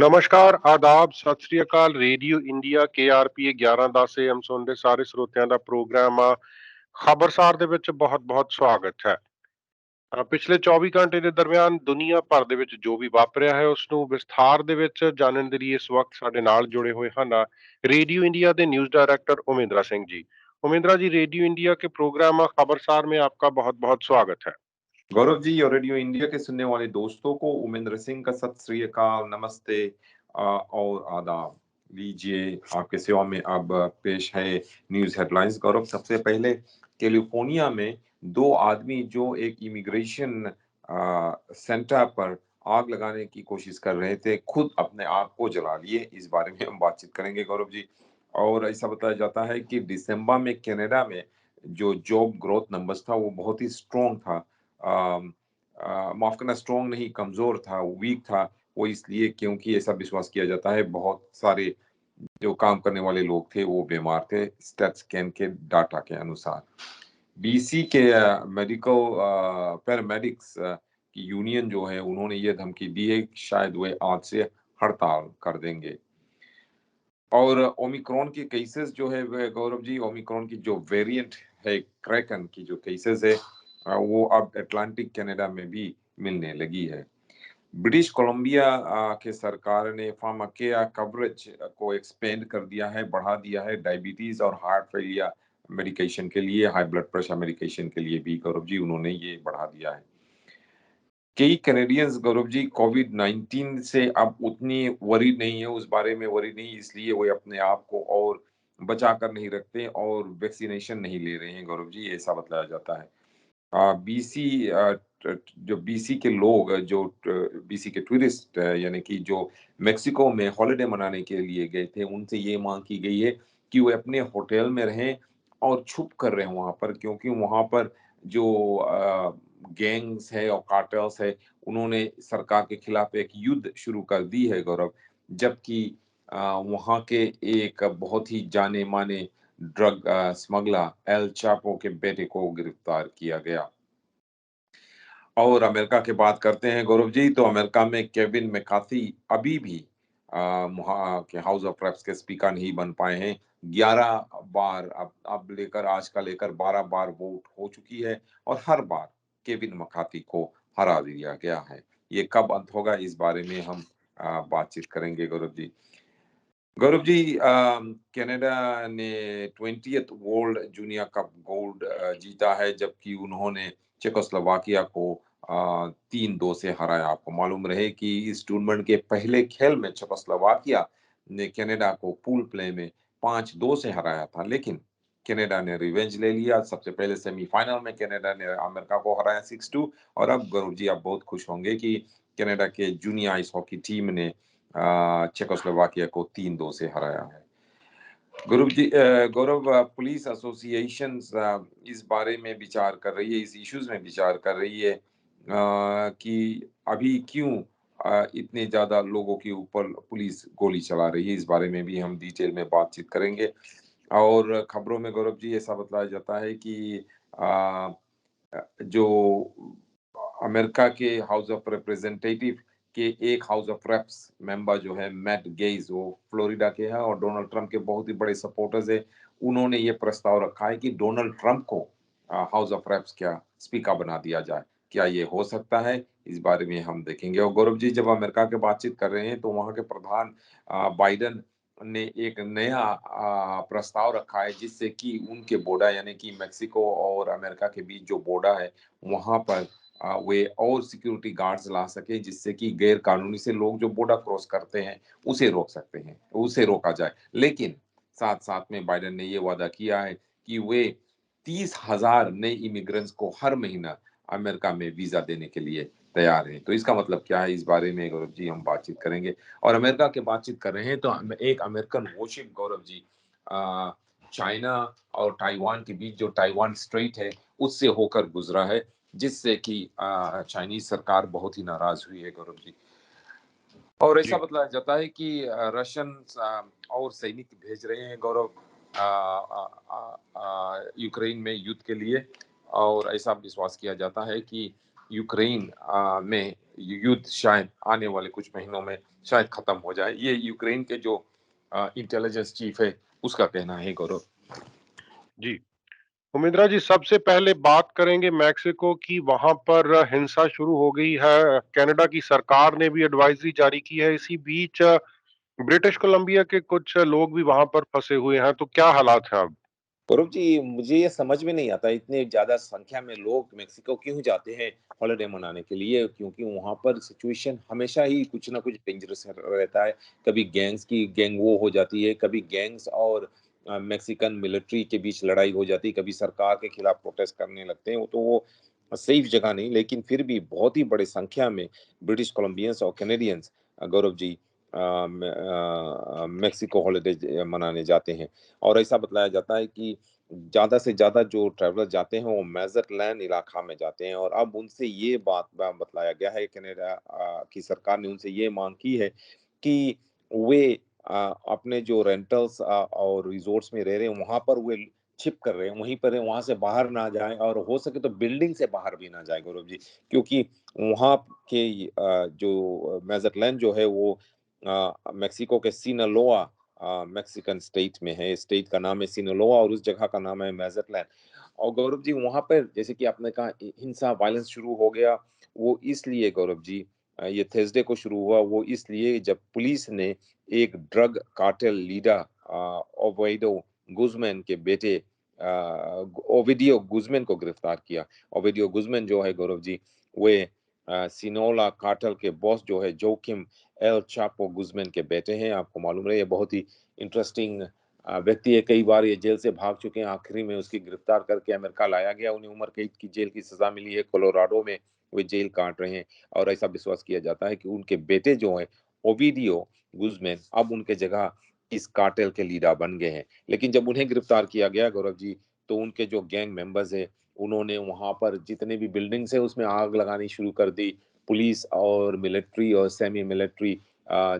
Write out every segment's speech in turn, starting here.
ਨਮਸਕਾਰ, ਆਦਾਬ, ਸਤਿ ਸ੍ਰੀ ਅਕਾਲ। ਰੇਡੀਓ ਇੰਡੀਆ KRP 1110 AM ਸੁਣਦੇ ਸਾਰੇ ਸਰੋਤਿਆਂ ਦਾ ਪ੍ਰੋਗਰਾਮ ਆ ਖਬਰਸਾਰ ਦੇ ਵਿੱਚ ਬਹੁਤ-ਬਹੁਤ ਸਵਾਗਤ ਹੈ। ਪਿਛਲੇ 24 ਘੰਟੇ ਦੇ ਦਰਮਿਆਨ ਦੁਨੀਆ ਭਰ ਦੇ ਵਿੱਚ ਜੋ ਵੀ ਵਾਪਰਿਆ ਹੈ ਉਸ ਨੂੰ ਵਿਸਥਾਰ ਦੇ ਵਿੱਚ ਜਾਣਨ ਦੇ ਲਈ ਇਸ ਵਕਤ ਸਾਡੇ ਨਾਲ ਜੁੜੇ ਹੋਏ ਹਨ रेडियो इंडिया के न्यूज डायरेक्टर उमेंद्रा सिंह जी। उमेंद्रा जी, रेडियो इंडिया के प्रोग्राम खबरसार में आपका बहुत बहुत स्वागत है। गौरव जी और रेडियो इंडिया के सुनने वाले दोस्तों को उमेंद्र सिंह का सत श्री अकाल, नमस्ते और आदाब। लीजिए, आपके सेवा में अब पेश है न्यूज हेडलाइंस। गौरव, सबसे पहले कैलिफोर्निया में दो आदमी जो एक इमिग्रेशन सेंटर पर आग लगाने की कोशिश कर रहे थे, खुद अपने आप को जला लिए। इस बारे में हम बातचीत करेंगे गौरव जी। और ऐसा बताया जाता है कि दिसंबर में कनाडा में जो जॉब ग्रोथ नंबर्स था वो बहुत ही स्ट्रॉन्ग था। माफ करना, स्ट्रॉन्ग नहीं, कमजोर था, वीक था। वो इसलिए क्योंकि ऐसा विश्वास किया जाता है बहुत सारे जो काम करने वाले लोग थे वो बीमार थे, स्टैट्सकैन के डाटा के अनुसार। BC के मेडिकल पैरामेडिक्स की यूनियन जो है उन्होंने ये धमकी दी है कि शायद वे आज से हड़ताल कर देंगे। और ओमिक्रॉन के केसेस जो है गौरव जी, ओमिक्रॉन की जो वेरिएंट है क्रैकन की जो केसेस है वो अब अटलांटिक कनाडा में भी मिलने लगी है। ब्रिटिश कोलंबिया के सरकार ने फार्माकेयर कवरेज को एक्सपेंड कर दिया है, बढ़ा दिया है डायबिटीज और हार्ट फेलियर मेडिकेशन के लिए, हाई ब्लड प्रेशर मेडिकेशन के लिए भी गौरव जी उन्होंने ये बढ़ा दिया है। कई कैनेडियंस गौरव जी कोविड-19 से अब उतनी वरी नहीं है, उस बारे में वरी नहीं, इसलिए वो अपने आप को और बचा कर नहीं रखते और वैक्सीनेशन नहीं ले रहे हैं गौरव जी, ऐसा बताया जाता है। बीसी जो बीसी के लोग जो बीसी के टूरिस्ट यानी कि जो मेक्सिको में हॉलिडे मनाने के लिए गए थे, उनसे ये मांग की गई है कि वे अपने होटल में रहें और छुप कर रहें वहां पर, क्योंकि वहां पर जो गैंग्स है और कार्टेल्स है उन्होंने सरकार के खिलाफ एक युद्ध शुरू कर दी है गौरव। जबकि वहां के एक बहुत ही जाने माने ड्रग स्मगलर एल चापो के बेटे को गिरफ्तार किया गया। और अमेरिका की बात करते हैं गौरव जी, तो अमेरिका में केविन मैकार्थी अभी भी वहाँ के हाउस ऑफ रेप्स के स्पीकर नहीं बन पाए हैं। 11 बार अब लेकर आज का लेकर 12 बार वोट हो चुकी है और हर बार केविन मैकार्थी को हरा दिया गया है। ये कब अंत होगा इस बारे में हम बातचीत करेंगे गौरव जी। गौरव जी, कनाडा ने 20th world junior cup gold जीता है, जबकि उन्होंने चेकोस्लोवाकिया को 3-2 से हराया। आपको मालूम रहे कि इस टूर्नामेंट के पहले खेल में चेकोस्लोवाकिया ने कनाडा को पूल प्ले में 5-2 से हराया था, लेकिन कनाडा ने रिवेंज ले लिया। सबसे पहले सेमीफाइनल में कनाडा ने अमेरिका को हराया 6-2 और अब गौरव जी आप बहुत खुश होंगे कि कनाडा के जूनियर आइस हॉकी टीम ने चेकोस्लोवाकिया को 3-2 से हराया है। गौरव जी, गौरव, पुलिस एसोसिएशन इस बारे में विचार कर रही है, इस इश्यूज में विचार कर रही है कि अभी क्यों इतने ज्यादा लोगों के ऊपर पुलिस गोली चला रही है। इस बारे में भी हम डिटेल में बातचीत करेंगे। और खबरों में गौरव जी ऐसा बताया जाता है कि जो अमेरिका के हाउस ऑफ रिप्रेजेंटेटिव के एक हाउस ऑफ रेप्स मेंबर जो है मैट गेज, वो फ्लोरिडा के हैं और डोनाल्ड ट्रंप के बहुत ही बड़े सपोर्टर्स है। उन्होंने ये प्रस्ताव रखा है कि डोनाल्ड ट्रंप को हाउस ऑफ रेप्स क्या स्पीकर बना दिया जाए। क्या ये हो सकता है, इस बारे में हम देखेंगे। और गौरव जी, जब अमेरिका की बातचीत कर रहे हैं तो वहां के प्रधान बाइडन ने एक नया प्रस्ताव रखा है जिससे कि उनके बॉर्डर यानी कि मेक्सिको और अमेरिका के बीच जो बॉर्डर है वहां पर वे और सिक्योरिटी गार्ड्स ला सके, जिससे कि गैर कानूनी से लोग जो बॉर्डर क्रॉस करते हैं उसे रोक सकते हैं, उसे रोका जाए। लेकिन साथ साथ में बाइडेन ने ये वादा किया है कि वे 30,000 नए इमिग्रेंट्स को हर महीना अमेरिका में वीजा देने के लिए तैयार है। तो इसका मतलब क्या है, इस बारे में गौरव जी हम बातचीत करेंगे। और अमेरिका की बातचीत कर रहे हैं तो एक American worship Gaurav ji China और ताइवान के बीच जो ताइवान स्ट्रेट है उससे होकर गुजरा है, जिससे कि चाइनीज सरकार बहुत ही नाराज हुई है गौरव जी। और ऐसा बताया जाता है कि रशियन और सैनिक भेज रहे हैं गौरव यूक्रेन में युद्ध के लिए। और ऐसा विश्वास किया जाता है कि यूक्रेन में युद्ध शायद आने वाले कुछ महीनों में शायद खत्म हो जाए। ये यूक्रेन के जो इंटेलिजेंस चीफ है उसका कहना है गौरव। जी। उमेंद्रा जी, सबसे पहले बात करेंगे मैक्सिको की। वहां पर हिंसा शुरू हो गई है। कनाडा की सरकार ने भी एडवाइजरी जारी की है। इसी बीच ब्रिटिश कोलंबिया के कुछ लोग भी वहां पर फंसे हुए हैं। तो क्या हालात हैं अब? गौरव जी, मुझे ये समझ में नहीं आता इतने ज्यादा संख्या में लोग मेक्सिको क्यों जाते हैं हॉलिडे मनाने के लिए, क्योंकि वहां पर सिचुएशन हमेशा ही कुछ ना कुछ डेंजरस रहता है। कभी गैंग्स की गैंग वो हो जाती है, कभी गैंग्स और मेक्सिकन मिलिट्री के बीच लड़ाई हो जाती है, कभी सरकार के खिलाफ प्रोटेस्ट करने लगते हैं। तो वो सेफ जगह नहीं, लेकिन फिर भी बहुत ही बड़े संख्या में ब्रिटिश कोलंबियंस और Canadians Gaurav ji Mexico holiday मनाने जाते हैं। और ऐसा बतलाया जाता है कि ज्यादा से ज्यादा जो ट्रैवलर जाते हैं वो मेजरलैंड इलाका में जाते हैं। और अब उनसे ये बात बतलाया गया है, कनाडा की सरकार ने उनसे ये मांग की है कि वे अपने जो रेंटल्स और रिजोर्ट्स में रह रहे हैं वहां पर वे छिप कर रहे हैं, वहीं पर वहां से बाहर ना जाएं, और हो सके तो बिल्डिंग से बाहर भी ना जाए गौरव जी। क्योंकि वहां के जो मेजरलैंड जो है वो मेक्सिको के सिनालोआ मेक्सिकन स्टेट में है। स्टेट का नाम है सिनालोआ और उस जगह का नाम है मेजरलैंड। और गौरव जी वहां पर जैसे कि आपने कहा हिंसा वायलेंस शुरू हो गया, वो इसलिए गौरव जी ये थर्सडे को शुरू हुआ, वो इसलिए जब पुलिस ने एक ड्रग कार्टेल लीडर ओविडो गुजमैन के बेटे ओविडियो गुजमैन को गिरफ्तार किया। ओविडियो गुजमैन जो है गौरव जी, वे सिनोला कार्टेल के बॉस जो है जोकिम एल चापो गुजमैन के बेटे हैं। आपको मालूम रहे ये बहुत ही इंटरेस्टिंग व्यक्ति है। कई बार ये जेल से भाग चुके हैं, आखिरी में उसकी गिरफ्तार करके अमेरिका लाया गया। उन्हें उम्र कैद की जेल की सजा मिली है, कोलोराडो में वे जेल काट रहे हैं। और ऐसा विश्वास किया जाता है कि उनके बेटे जो है ओविडियो गुजमैन अब उनके जगह इस कार्टेल के लीडर बन गए हैं। लेकिन जब उन्हें गिरफ्तार किया गया गौरव जी, तो उनके जो गैंग मेंबर्स है उन्होंने वहां पर जितने भी बिल्डिंग्स है उसमें आग लगानी शुरू कर दी। पुलिस और मिलिट्री और सेमी मिलिट्री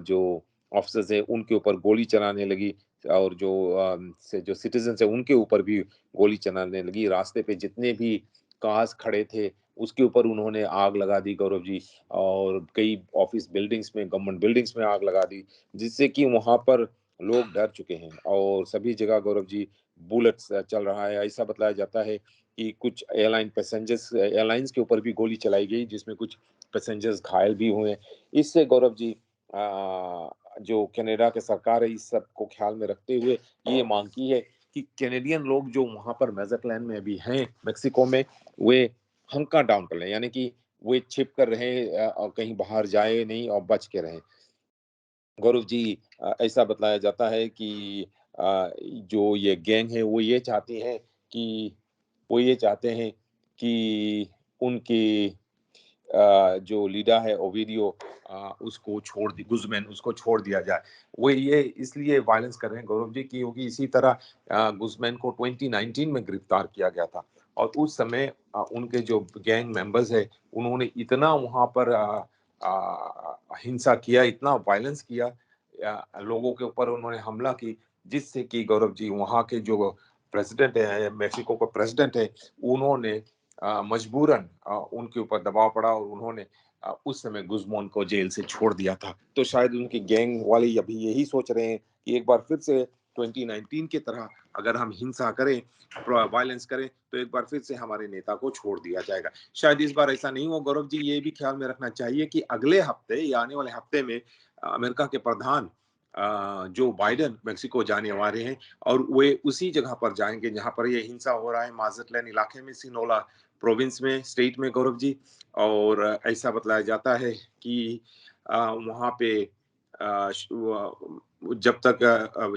जो ऑफिसर्स है उनके ऊपर गोली चलाने लगी, और जो सिटीजन है उनके ऊपर भी गोली चलाने लगी। रास्ते पे जितने भी कार्स खड़े थे उसके ऊपर उन्होंने आग लगा दी गौरव जी। और कई ऑफिस बिल्डिंग्स में, गवर्नमेंट बिल्डिंग्स में आग लगा दी, जिससे कि वहां पर लोग डर चुके हैं। और सभी जगह गौरव जी बुलेट्स चल रहा है। ऐसा बतलाया जाता है कि कुछ एयरलाइंस के ऊपर भी गोली चलाई गई, जिसमें कुछ पैसेंजर्स घायल भी हुए। इससे गौरव जी जो कनाडा की सरकार है इस सब को ख्याल में रखते हुए ये मांग की है कि कैनेडियन लोग जो वहां पर मेजरलैंड में भी हैं मेक्सिको में, वे हंका डाउन कर लें, यानी कि वे छिप कर रहे और कहीं बाहर जाए नहीं और बच के रहें। गौरव जी ऐसा बतलाया जाता है कि जो ये गैंग है वो ये चाहते हैं कि उनकी जो लीडर है ओविडियो उसको छोड़ दी गुजमैन उसको छोड़ दिया जाए। वो ये इसलिए वायलेंस कर रहे हैं गौरव जी क्योंकि इसी तरह गुजमैन को 2019 में गिरफ्तार किया गया था। और उस समय उनके जो गैंग मेंबर्स है उन्होंने इतना वहां पर हिंसा किया, इतना वायलेंस किया, लोगों के ऊपर उन्होंने हमला की, जिससे कि गौरव जी वहां के जो प्रेसिडेंट है, मेक्सिको का प्रेसिडेंट है, उन्होंने मजबूरन उनके ऊपर दबाव पड़ा और उन्होंने उस समय गुजमोन को जेल से छोड़ दिया था। तो शायद उनकी गैंग वाले अभी यही सोच रहे हैं कि एक बार फिर से 2019 की तरह अगर हम हिंसा करें, वायलेंस करें, तो एक बार फिर से हमारे नेता को छोड़ दिया जाएगा। शायद इस बार ऐसा नहीं हो गौरव जी। ये भी ख्याल में रखना चाहिए कि अगले हफ्ते या आने वाले हफ्ते में अमेरिका के प्रधान जो बाइडेन मेक्सिको जाने वाले हैं और वे उसी जगह पर जाएंगे जहां पर ये हिंसा हो रहा है, माजरलैंड इलाके में, सिनोला प्रोविंस में, स्टेट में गौरव जी। और ऐसा बतलाया जाता है कि वहां पे जब तक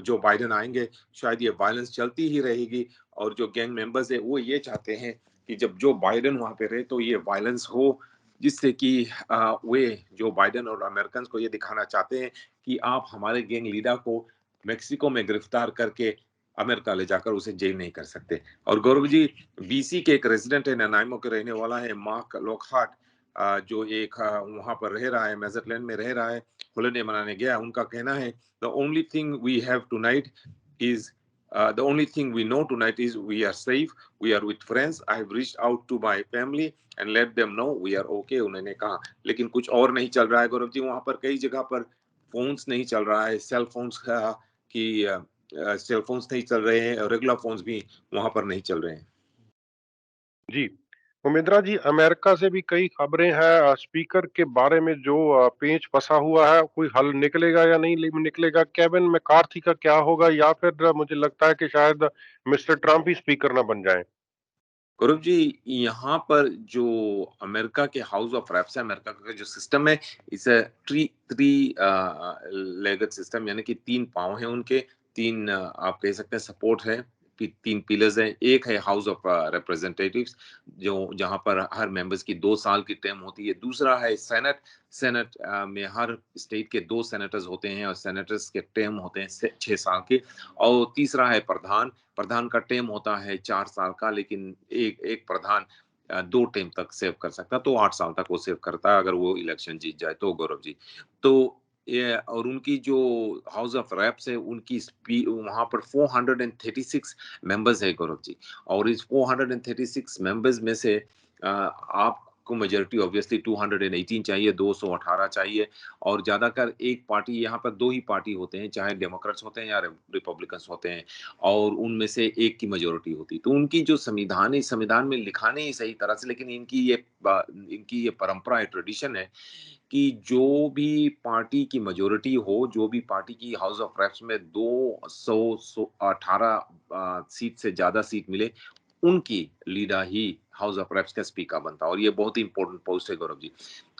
जो बाइडेन आएंगे शायद ये वायलेंस चलती ही रहेगी। और जो गैंग मेंबर्स है वो ये चाहते हैं कि जब जो बाइडेन वहां पे रहे तो ये वायलेंस हो, जिससे कि वे जो बाइडेन और अमेरिकन को ये दिखाना चाहते हैं कि आप हमारे गैंग लीडर को मेक्सिको में गिरफ्तार करके अमेरिका ले जाकर उसे जेल नहीं कर सकते। और गौरव जी बीसी के एक रेजिडेंट है, ननाइमो के रहने वाला है, मार्क लोकहार्ट, जो एक वहां पर रह रहा है, मेजरलैंड में रह रहा है, हॉलिडे मनाने गया। उनका कहना है the only thing we have tonight is The only thing we know tonight is we are safe, we are with friends. I have reached out to my family and let them know we are okay, उन्होंने कहा। लेकिन कुछ और नहीं चल रहा है गौरव जी, वहां पर कई जगह पर फोन्स नहीं चल रहा है, सेल फोन्स की सेल फोन्स नहीं चल रहे हैं, और रेगुलर फोन्स भी वहां पर नहीं चल रहे हैं। जी, उमेंद्रा जी, अमेरिका से भी कई खबरें हैं स्पीकर के बारे में जो पेंच फंसा हुआ है, कोई हल निकलेगा या नहीं निकलेगा? केविन मैकार्थी का क्या होगा, या फिर मुझे लगता है कि शायद मिस्टर ट्रम्प ही स्पीकर ना बन जाएं? गौरव जी, यहाँ पर जो अमेरिका के हाउस ऑफ रेप्स है, अमेरिका का जो सिस्टम है, इस थ्री थ्री लेगड सिस्टम, यानी कि 3 पाँव हैं उनके, 3 आप कह सकते हैं सपोर्ट है, 3 पिलर्स हैं। एक है हाउस ऑफ रिप्रेजेंटेटिव्स, जो जहाँ पर हर मेंबर्स की 2 साल की टर्म होती है। दूसरा है सेनेट, सेनेट में हर स्टेट के 2 सेनेटर्स होते हैं, और सेनेटर्स के टर्म होते हैं 6 साल के। और तीसरा है प्रधान, प्रधान का टेम होता है 4 साल का, लेकिन एक एक प्रधान 2 टेम तक सेव कर सकता है, तो 8 साल तक वो सेव करता है अगर वो इलेक्शन जीत जाए तो गौरव जी। तो ये, और उनकी जो हाउस ऑफ रैप्स है, उनकी वहां पर 436 मेंबर्स है गौरव जी। और इस 436 मेंबर्स में से आपको मेजोरिटी ऑब्वियसली 218 चाहिए, 218 चाहिए। और ज्यादातर एक पार्टी, यहाँ पर 2 ही पार्टी होते हैं, चाहे डेमोक्रेट्स होते हैं या रिपब्लिकन्स होते हैं, और उनमें से एक की मेजोरिटी होती। तो उनकी जो संविधान है, इस संविधान में लिखा नहीं सही तरह से, लेकिन इनकी ये परंपरा है, ट्रेडिशन है कि जो भी पार्टी की मेजोरिटी हो, जो भी पार्टी की हाउस ऑफ रेप्स में 218 सीट से ज्यादा सीट मिले, उनकी लीडर ही हाउस ऑफ रेप्स का स्पीकर बनता है। और ये बहुत ही इंपॉर्टेंट पोस्ट है गौरव जी।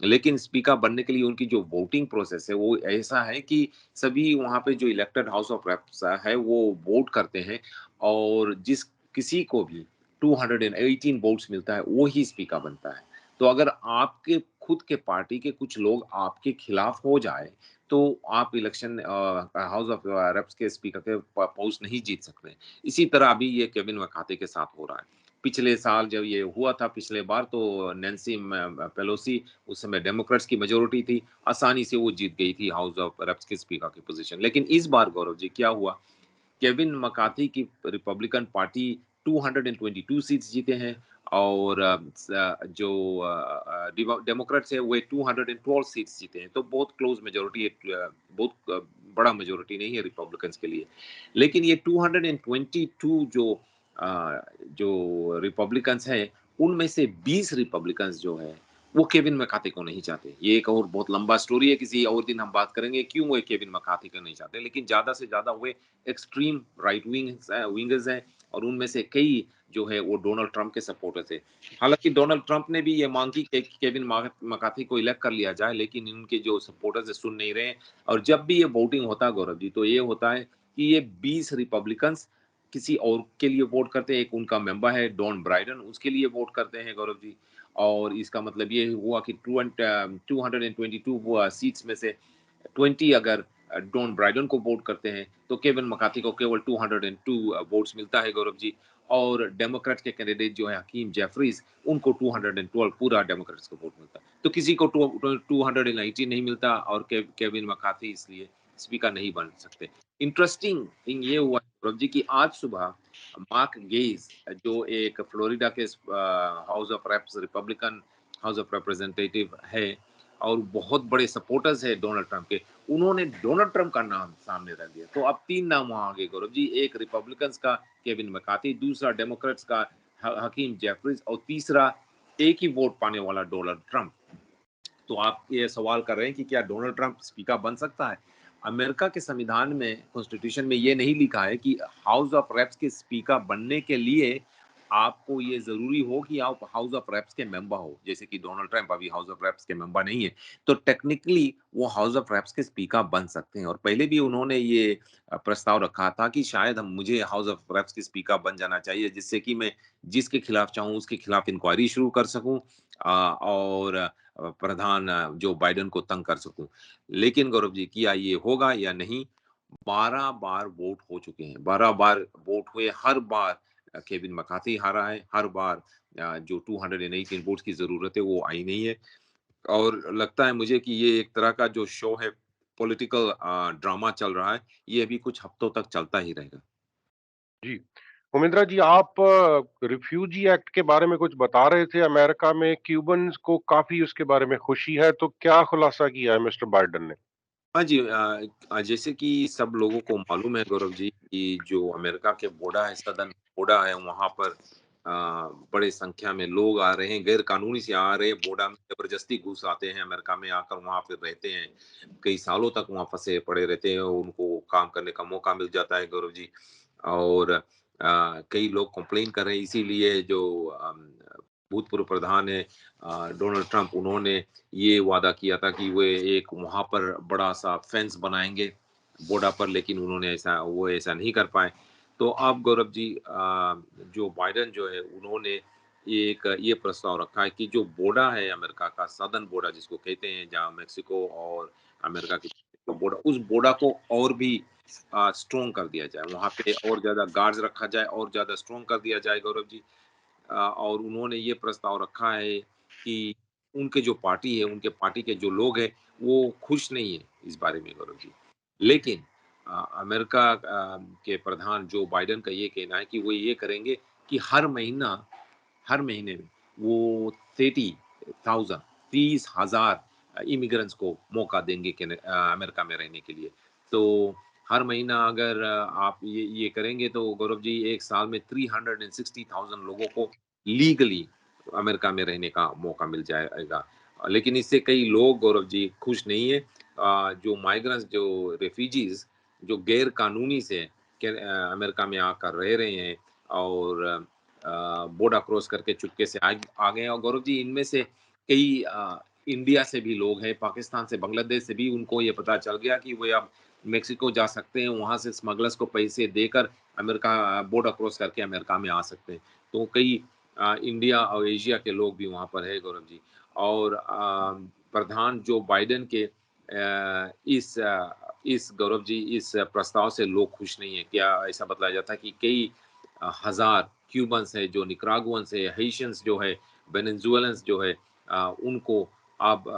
लेकिन स्पीकर बनने के लिए उनकी जो वोटिंग प्रोसेस है, वो ऐसा है कि सभी वहां पे जो इलेक्टेड हाउस ऑफ रेप्स है, वो वोट करते हैं, और जिस किसी को भी 218 वोट्स मिलता है, वो ही स्पीकर बनता है। तो अगर आपके खुद के पार्टी के कुछ लोग आपके खिलाफ हो जाए, तो आप इलेक्शन हाउस ऑफ रेप्स के स्पीकर के पोस्ट नहीं जीत सकते। इसी तरह अभी ये केविन मैकार्थी के साथ हो रहा है। पिछले साल जब ये हुआ था, पिछले बार, तो नैन्सी पेलोसी, उस समय डेमोक्रेट्स की मेजोरिटी थी, आसानी से वो जीत गई थी हाउस ऑफ रेप्स के स्पीकर की पोजीशन। लेकिन इस बार गौरव जी क्या हुआ, केविन मैकार्थी की रिपब्लिकन पार्टी 222 सीट्स जीते हैं, और जो डेमोक्रेट्स है वो 212 सीट्स जीते हैं। तो बहुत क्लोज मेजोरिटी है, बहुत बड़ा मेजोरिटी नहीं है रिपब्लिकन्स के लिए। लेकिन ये 222 जो रिपब्लिकन्स हैं, उनमें से 20 रिपब्लिकन्स जो है, वो केविन मैकार्थी को नहीं चाहते। ये एक और बहुत लंबा स्टोरी है, किसी और दिन हम बात करेंगे क्यों वो केविन मैकार्थी को नहीं चाहते। लेकिन ज्यादा से ज्यादा वो एक्सट्रीम राइट विंगर्स हैं, और उनमें से कई जो है वो डोनाल्ड ट्रंप के सपोर्टर्स है। हालांकि डोनाल्ड ट्रंप ने भी ये मांग की कि केविन मैकार्थी को इलेक्ट कर लिया जाए, लेकिन उनके जो सपोर्टर्स है सुन नहीं रहे। और जब भी ये वोटिंग होता है गौरव जी, तो ये होता है कि ये 20 रिपब्लिकन्स किसी और के लिए वोट करते हैं। एक उनका मेंबर है डॉन ब्राइडन, उसके लिए वोट करते हैं गौरव जी। और इसका मतलब ये हुआ कि 222 सीट्स में से 20 अगर डॉन ब्राइडन को वोट करते हैं, तो केविन मैकार्थी को केवल 202 वोट्स मिलता है गौरव जी। और डेमोक्रेट के कैंडिडेट जो है हकीम जेफरीज, उनको 212 पूरा डेमोक्रेट्स को वोट मिलता है। तो किसी को 290 नहीं मिलता, और केविन मैकार्थी इसलिए स्पीकर नहीं बन सकते। इंटरेस्टिंग थिंग ये हुआ गौरव जी कि आज सुबह मार्क गेज, जो एक फ्लोरिडा के house of reps Republican house of representative है, और बहुत बड़े सपोर्टर्स है डोनाल्ड ट्रंप के, उन्होंने डोनाल्ड ट्रंप का नाम सामने रख दिया। तो अब 3 नाम वहां आ गए गौरव जी, एक रिपब्लिकन्स का केविन मैकार्थी, दूसरा डेमोक्रेट्स का हकीम जेफरीज, और तीसरा एक ही वोट पाने वाला डोनाल्ड ट्रंप। तो आप ये सवाल कर रहे हैं कि क्या डोनाल्ड ट्रंप स्पीकर बन सकता है? अमेरिका के संविधान में, कॉन्स्टिट्यूशन में ये नहीं लिखा है कि हाउस ऑफ रेप्स के स्पीकर बनने के लिए आपको ये जरूरी हो कि आप हाउस ऑफ रेप्स के मेंबर हो। जैसे कि डोनाल्ड ट्रंप अभी हाउस ऑफ रेप्स के मेंबर नहीं है, तो टेक्निकली वो हाउस ऑफ रेप्स के स्पीकर बन सकते हैं। और पहले भी उन्होंने ये प्रस्ताव रखा था कि शायद हम मुझे हाउस ऑफ रेप्स के स्पीकर बन जाना चाहिए, जिससे कि मैं जिसके खिलाफ चाहूँ उसके खिलाफ इंक्वायरी शुरू कर सकूं, और प्रधान जो बाइडेन को तंग कर सकूं। लेकिन गौरव जी, किया ये होगा या नहीं? 12 बार वोट हो चुके हैं, 12 बार वोट हुए, हर बार केविन मैकार्थी हारा है, हर बार जो 218 वोट्स की जरूरत है वो आई नहीं है। और लगता है मुझे कि ये एक तरह का जो शो है, पॉलिटिकल ड्रामा चल रहा है, ये अभी कुछ हफ्तों तक चलता ही रहेगा। जी। उमेंद्रा जी, आप रिफ्यूजी एक्ट के बारे में कुछ बता रहे थे। अमेरिका में क्यूबन्स को काफ़ी उसके बारे में खुशी है, तो क्या खुलासा किया है मिस्टर बाइडेन ने? हाँ जी, जैसे कि सब लोगों को मालूम है गौरव जी कि जो अमेरिका के बोडा है, सदन बोडा है, वहाँ पर बड़े संख्या में लोग आ रहे हैं, गैर कानूनी से आ रहे हैं, बोडा में जबरदस्ती घुस आते हैं, अमेरिका में आकर वहाँ पे रहते हैं, कई सालों तक वहाँ फंसे पड़े रहते हैं, उनको काम करने का मौका मिल जाता है गौरव जी। और कई लोग कंप्लेन कर रहे हैं, इसीलिए जो भूतपूर्व प्रधान है डोनाल्ड ट्रंप, उन्होंने ये वादा किया था कि वे एक वहां पर बड़ा सा फेंस बनाएंगे बॉर्डर पर, लेकिन उन्होंने ऐसा नहीं कर पाए। तो अब गौरव जी, जो बाइडेन जो है, उन्होंने ये प्रस्ताव रखा है कि जो बॉर्डर है अमेरिका का, सदर्न बॉर्डर जिसको कहते हैं, जहाँ मेक्सिको और अमेरिका की बॉर्डर, उस बॉर्डर को और भी स्ट्रोंग कर दिया जाए, वहां पे और ज्यादा गार्ड्स रखा जाए, और ज्यादा स्ट्रोंग कर दिया जाए गौरव जी। और उन्होंने ये प्रस्ताव रखा है कि उनके जो पार्टी है, उनके पार्टी के जो लोग हैं, वो खुश नहीं है इस बारे में गौरव जी। लेकिन अमेरिका के प्रधान जो बाइडेन का ये कहना है कि वो ये करेंगे कि हर महीने में वो 30,000 30,000 इमिग्रेंट्स को मौका देंगे अमेरिका में रहने के लिए। तो हर महीना अगर आप ये करेंगे तो गौरव जी, एक साल में 360,000 लोगों को लीगली अमेरिका में रहने का मौका मिल जाएगा। लेकिन इससे कई लोग गौरव जी खुश नहीं है। जो माइग्रेंट्स, जो रेफ्यूजीज, जो गैर कानूनी से अमेरिका में आकर रह रहे हैं और बॉर्डर क्रॉस करके चुपके से आ गए हैं, और गौरव जी, इनमें से कई इंडिया से भी लोग हैं, पाकिस्तान से, बांग्लादेश से भी, उनको ये पता चल गया कि वे अब मेक्सिको जा सकते हैं, वहां से स्मगलर्स को पैसे देकर अमेरिका बॉर्डर क्रॉस करके अमेरिका में आ सकते हैं। तो कई इंडिया और एशिया के लोग भी वहां पर है गौरव जी। और प्रधान जो बाइडेन के इस गौरव जी, इस प्रस्ताव से लोग खुश नहीं है। क्या ऐसा बताया जाता है कि कई हजार क्यूबन्स है, जो निकरागुअन्स है, हेशियंस जो है, वेनेजुएलन्स जो है, उनको अब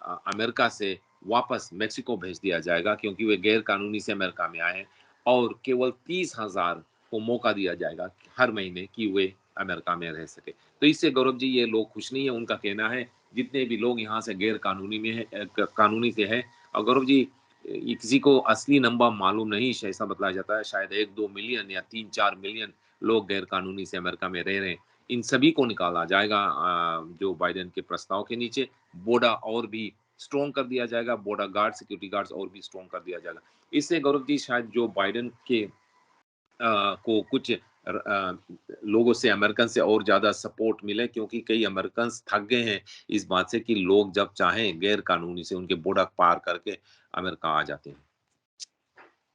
अमेरिका से वापस मेक्सिको भेज दिया जाएगा, क्योंकि वे गैर कानूनी से अमेरिका में आए हैं, और केवल 30,000 को मौका दिया जाएगा हर महीने कि वे अमेरिका में रह सके। तो इससे गौरव जी ये लोग खुश नहीं है। उनका कहना है जितने भी लोग यहाँ से गैर कानूनी में है, कानूनी से है, और गौरव जी, ये किसी को असली नंबर मालूम नहीं, ऐसा बतलाया जाता है शायद 1-2 मिलियन या 3-4 मिलियन लोग गैर कानूनी से अमेरिका में रह रहे हैं। इन सभी को निकाला जाएगा जो बाइडेन के प्रस्ताव के नीचे। बॉर्डर और भी स्ट्रॉन्ग कर दिया जाएगा, बॉर्डर गार्ड, सिक्योरिटी गार्ड्स और भी स्ट्रॉन्ग कर दिया जाएगा। इससे गौरव जी शायद जो बाइडेन के को कुछ लोगों से, अमेरिकन से और ज्यादा सपोर्ट मिले, क्योंकि कई अमेरिकन थक गए हैं इस बात से कि लोग जब चाहें गैर कानूनी से उनके बॉर्डर पार करके अमेरिका आ जाते हैं।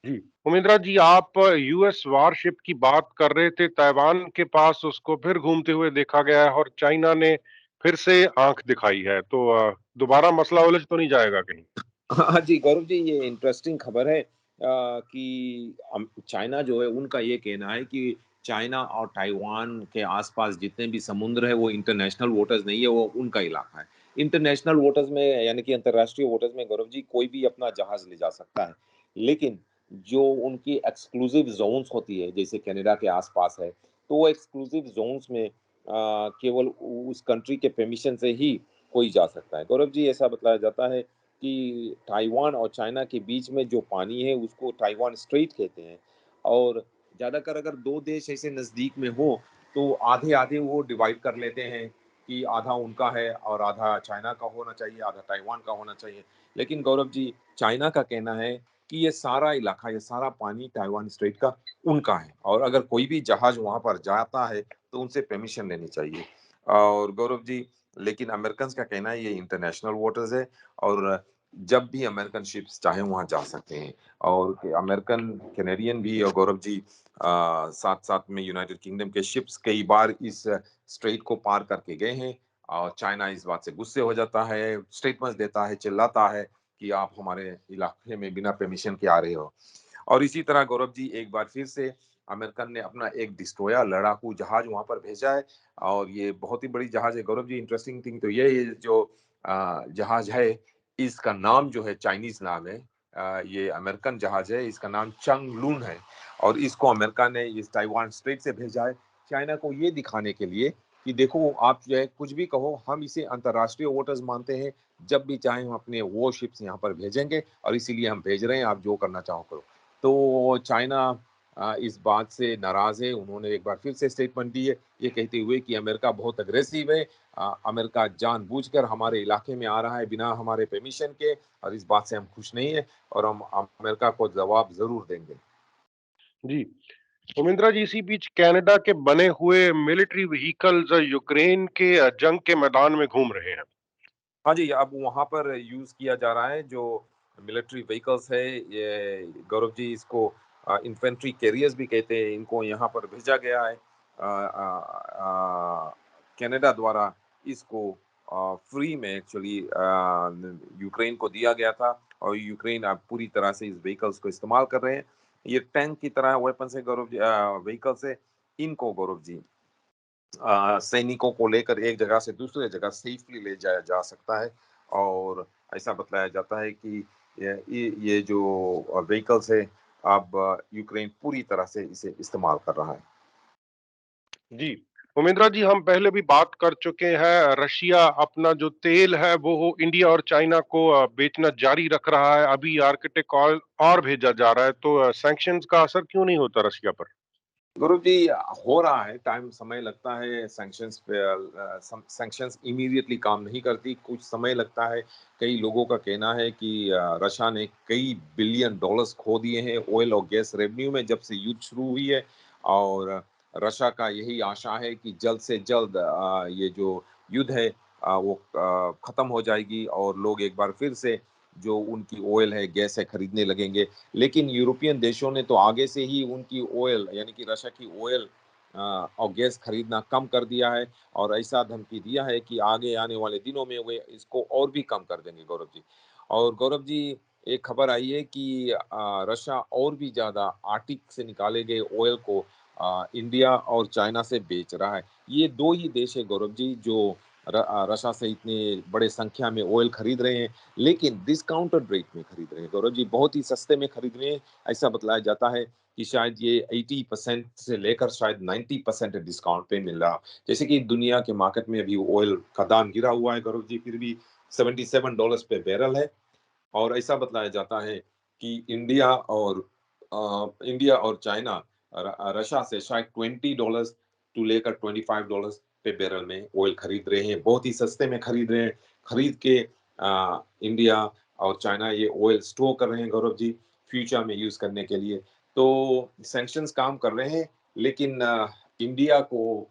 जी। उमेंद्रा जी, आप यूएस वारशिप की बात कर रहे थे। ताइवान के पास उसको फिर घूमते हुए देखा गया है और चाइना ने फिर से आंख दिखाई है। तो दोबारा मसला उलझ तो नहीं जाएगा कहीं? हाँ जी गौरव जी, ये इंटरेस्टिंग खबर है कि चाइना जो है, उनका ये कहना है कि चाइना और ताइवान के आसपास जितने भी समुद्र है, वो इंटरनेशनल वाटर्स नहीं है, वो उनका इलाका है। इंटरनेशनल वाटर्स में, यानी कि अंतर्राष्ट्रीय वाटर्स में गौरव जी, कोई भी अपना जहाज ले जा सकता है। लेकिन जो उनकी एक्सक्लूसिव जोन्स होती है, जैसे कनाडा के आसपास है, तो वो एक्सक्लूसिव जोन्स में केवल उस कंट्री के परमिशन से ही कोई जा सकता है। गौरव जी, ऐसा बतलाया जाता है कि ताइवान और चाइना के बीच में जो पानी है, उसको ताइवान स्ट्रेट कहते हैं। और ज्यादातर अगर दो देश ऐसे नजदीक में हो, तो आधे आधे वो डिवाइड कर लेते हैं कि आधा उनका है और आधा चाइना का होना चाहिए, आधा ताइवान का होना चाहिए। लेकिन गौरव जी, चाइना का कहना है कि ये सारा इलाका, ये सारा पानी ताइवान स्ट्रेट का उनका है, और अगर कोई भी जहाज वहां पर जाता है तो उनसे परमिशन लेनी चाहिए। और गौरव जी, लेकिन अमेरिकन का कहना है ये इंटरनेशनल वाटर्स है, और जब भी अमेरिकन शिप्स चाहे वहां जा सकते हैं। और अमेरिकन कैनेडियन भी, और गौरव जी, साथ साथ में यूनाइटेड किंगडम के शिप्स कई बार इस स्ट्रेट को पार करके गए हैं, और चाइना इस बात से गुस्से हो जाता है, स्टेटमेंट देता है, चिल्लाता है कि आप हमारे इलाके में बिना परमिशन के आ रहे हो। और इसी तरह गौरव जी, एक बार फिर से अमेरिकन ने अपना एक डिस्ट्रॉयर, लड़ाकू जहाज वहां पर भेजा है, और ये बहुत ही बड़ी जहाज है गौरव जी। इंटरेस्टिंग थिंग तो ये है, जो जहाज है, इसका नाम जो है चाइनीज नाम है, ये अमेरिकन जहाज है, इसका नाम चंग लून है और इसको अमेरिका ने इस ताइवान स्ट्रेट से भेजा है चाइना को ये दिखाने के लिए कि देखो आप जो है कुछ भी कहो, हम इसे अंतर्राष्ट्रीय वाटर्स मानते हैं, जब भी चाहे हम अपने वो शिप्स यहाँ पर भेजेंगे और इसीलिए हम भेज रहे हैं, आप जो करना चाहो करो। तो चाइना इस बात से नाराज है, उन्होंने एक बार फिर से स्टेटमेंट दी है ये कहते हुए कि अमेरिका बहुत अग्रेसिव है, अमेरिका जानबूझकर हमारे इलाके में आ रहा है बिना हमारे परमिशन के और इस बात से हम खुश नहीं है और हम अमेरिका को जवाब जरूर देंगे। जी उमेंद्रा जी, इसी बीच कनाडा के बने हुए मिलिट्री व्हीकल्स यूक्रेन के जंग के मैदान में घूम रहे हैं। हाँ जी, अब वहाँ पर यूज किया जा रहा है जो मिलिट्री व्हीकल्स है, ये गौरव जी इसको इन्फेंट्री कैरियर्स भी कहते हैं, इनको यहाँ पर भेजा गया है कनाडा द्वारा। इसको फ्री में एक्चुअली यूक्रेन को दिया गया था और यूक्रेन अब पूरी तरह से इस व्हीकल्स को इस्तेमाल कर रहे हैं। ये टैंक की तरह वेपन है गौरव जी, व्हीकल्स है। इनको गौरव जी सैनिकों को लेकर एक जगह से दूसरे जगह सेफली ले जाया जा सकता है और ऐसा बतलाया जाता है कि ये जो व्हीकल्स है अब यूक्रेन पूरी तरह से इसे इस्तेमाल कर रहा है। जी उमेंद्रा जी, हम पहले भी बात कर चुके हैं, रशिया अपना जो तेल है वो इंडिया और चाइना को बेचना जारी रख रहा है। अभी आर्कटिक ऑयल और भेजा जा रहा है, तो सैंक्शंस का असर क्यों नहीं होता रशिया पर? गुरु जी हो रहा है, टाइम समय लगता है सैंक्शंस पे। सैंक्शंस इमीडिएटली काम नहीं करती, कुछ समय लगता है। कई लोगों का कहना है कि रशिया ने कई बिलियन डॉलर्स खो दिए हैं ऑयल और गैस रेवेन्यू में जब से युद्ध शुरू हुई है और रशिया का यही आशा है कि जल्द से जल्द ये जो युद्ध है वो खत्म हो जाएगी और लोग एक बार फिर से जो उनकी ऑयल है गैस है खरीदने लगेंगे। लेकिन यूरोपियन देशों ने तो आगे से ही उनकी ऑयल यानी कि रशिया की ऑयल और गैस खरीदना कम कर दिया है और ऐसा धमकी दिया है कि आगे आने वाले दिनों में वे इसको और भी कम कर देंगे गौरव जी। और गौरव जी एक खबर आई है कि रशिया और भी ज्यादा आर्टिक से निकाले गए ऑयल को इंडिया और चाइना से बेच रहा है। ये दो ही देश है गौरव जी जो रशिया से इतने बड़े संख्या में ऑयल खरीद रहे हैं, लेकिन डिस्काउंटेड रेट में खरीद रहे हैं गौरव जी, बहुत ही सस्ते में खरीद रहे हैं। ऐसा बतलाया जाता है कि शायद ये 80% से लेकर शायद 90% डिस्काउंट पे मिल रहा। जैसे कि दुनिया के मार्केट में अभी ऑयल का दाम गिरा हुआ है गौरव जी, फिर भी $77 पे बैरल है और ऐसा बतलाया जाता है कि इंडिया और चाइना रशिया से शायद $20 टू लेकर $25 पे बैरल में ऑयल खरीद रहे हैं, बहुत ही सस्ते में खरीद रहे हैं। खरीद के इंडिया और चाइना ये ऑयल स्टोर कर रहे हैं गौरव जी फ्यूचर में यूज करने के लिए। तो सैंक्शंस काम कर रहे हैं, लेकिन इंडिया को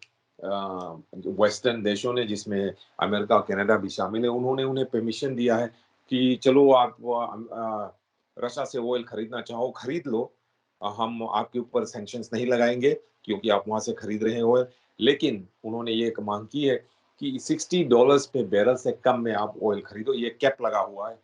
वेस्टर्न देशों ने जिसमें अमेरिका कनाडा भी शामिल है, उन्होंने उन्हें परमिशन दिया है कि चलो आप रशिया से ऑयल खरीदना चाहो खरीद लो, हम आपके ऊपर सैंक्शंस नहीं लगाएंगे क्योंकि आप वहां से खरीद रहे हैं ऑयल। लेकिन उन्होंने ये एक मांग की है कि $60 पे बैरल से कम में आप ऑयल खरीदो, ये कैप लगा हुआ है।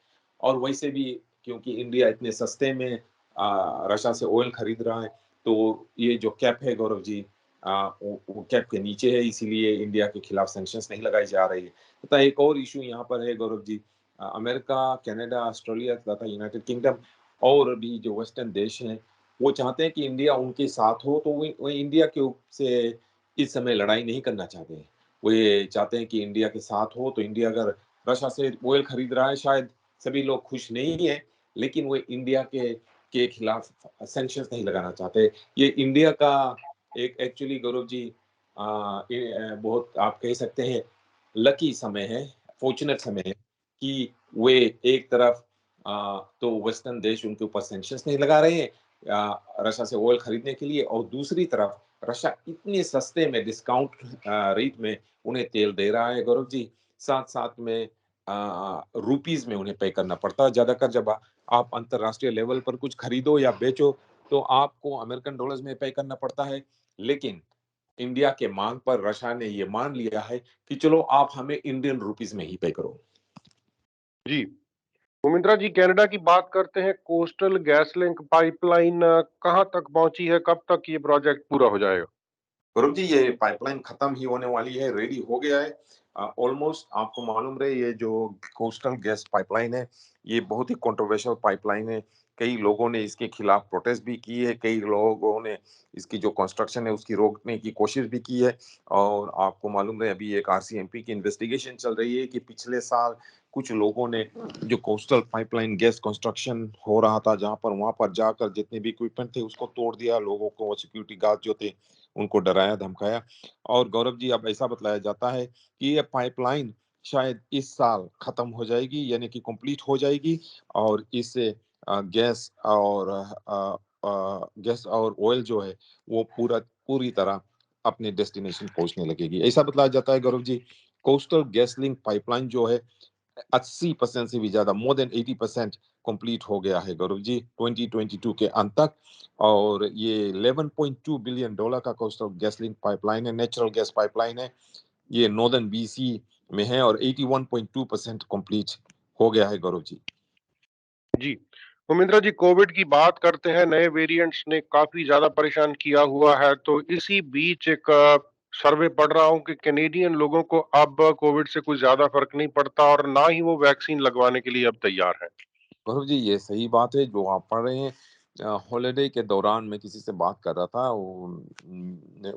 और वैसे भी क्योंकि इंडिया इतने सस्ते में रशिया से ऑयल खरीद रहा है, तो ये जो कैप है गौरव जी वो कैप के नीचे है, इसीलिए इंडिया के खिलाफ सैंक्शंस नहीं लगाई जा रही है। तथा एक और इशू यहाँ पर है Gaurav ji, America, Canada, Australia तथा यूनाइटेड किंगडम और भी जो वेस्टर्न देश हैं, वो चाहते हैं कि इंडिया उनके साथ हो, तो वो इंडिया के से इस समय लड़ाई नहीं करना चाहते हैं। वो ये चाहते हैं कि इंडिया के साथ हो, तो इंडिया अगर रशिया से ऑयल खरीद रहा है, शायद सभी लोग खुश नहीं है, लेकिन वो इंडिया के खिलाफ सैंक्शंस नहीं लगाना चाहते। ये इंडिया का एक एक्चुअली गौरव जी बहुत आप कह सकते हैं लकी समय है, फॉर्चुनेट समय है कि वे एक तरफ तो वेस्टर्न देश उनके ऊपर सैंक्शंस नहीं लगा रहे हैं रशिया से ऑयल खरीदने के लिए, और दूसरी तरफ रशिया इतने सस्ते में डिस्काउंट रेट में उन्हें तेल दे रहा है गौरव जी। साथ साथ में रुपीज में उन्हें पे करना पड़ता है ज्यादातर। जब आप अंतरराष्ट्रीय लेवल पर कुछ खरीदो या बेचो तो आपको अमेरिकन डॉलर्स में पे करना पड़ता है, लेकिन इंडिया के मांग पर रशिया ने ये मान लिया है कि चलो आप हमें इंडियन रुपीस में ही पे करो। जी उमेंद्रा जी, कनाडा की बात करते हैं। कोस्टल गैस लिंक पाइपलाइन कहां तक पहुंची है? कब तक ये प्रोजेक्ट पूरा हो जाएगा? गौरव जी, ये पाइपलाइन खत्म ही होने वाली है, रेडी हो गया है ऑलमोस्ट। आपको मालूम रहे, ये जो कोस्टल गैस पाइपलाइन है, ये बहुत ही कंट्रोवर्शियल पाइपलाइन है। कई लोगों ने इसके खिलाफ प्रोटेस्ट भी की है, कई लोगों ने इसकी जो कंस्ट्रक्शन है उसकी रोकने की कोशिश भी की है। और आपको मालूम रहे, अभी एक आरसीएमपी की इन्वेस्टिगेशन चल रही है कि पिछले साल कुछ लोगों ने जो कोस्टल पाइपलाइन गैस कंस्ट्रक्शन हो रहा था, जहां पर वहां पर जाकर जितने भी इक्विपमेंट थे उसको तोड़ दिया, लोगों को, सिक्योरिटी गार्ड जो थे उनको डराया धमकाया। और गौरव जी, अब ऐसा बतलाया जाता है कि ये पाइपलाइन शायद इस साल खत्म हो जाएगी, यानी कि कंप्लीट हो जाएगी। और इससे गैस और ऑयल जो है वो पूरी तरह अपने डेस्टिनेशन पहुंचने लगेगी, ऐसा बतलाया जाता है Gaurav ji. Coastal gas link pipeline जो है 80% से भी ज्यादा, मोर देन 80% कंप्लीट हो गया है गौरव जी 2022 के अंत तक। और ये $11.2 बिलियन का कोस्टल गैस लिंक पाइपलाइन है, नेचुरल गैस पाइपलाइन है। ये नॉर्दर्न बीसी में है और 81.2% कंप्लीट हो गया है गौरव जी। जी, उमिंद्रा जी, कोविड की बात करते हैं, नए वेरिएंट्स ने काफी ज्यादा परेशान किया हुआ है, तो इसी बीच एक सर्वे पढ़ रहा हूं कि कैनेडियन लोगों को अब कोविड से कुछ ज्यादा फर्क नहीं पड़ता और ना ही वो वैक्सीन लगवाने के लिए अब तैयार हैं। गौरव जी, ये सही बात है जो आप पढ़ रहे हैं। हॉलिडे के दौरान मैं किसी से बात कर रहा था,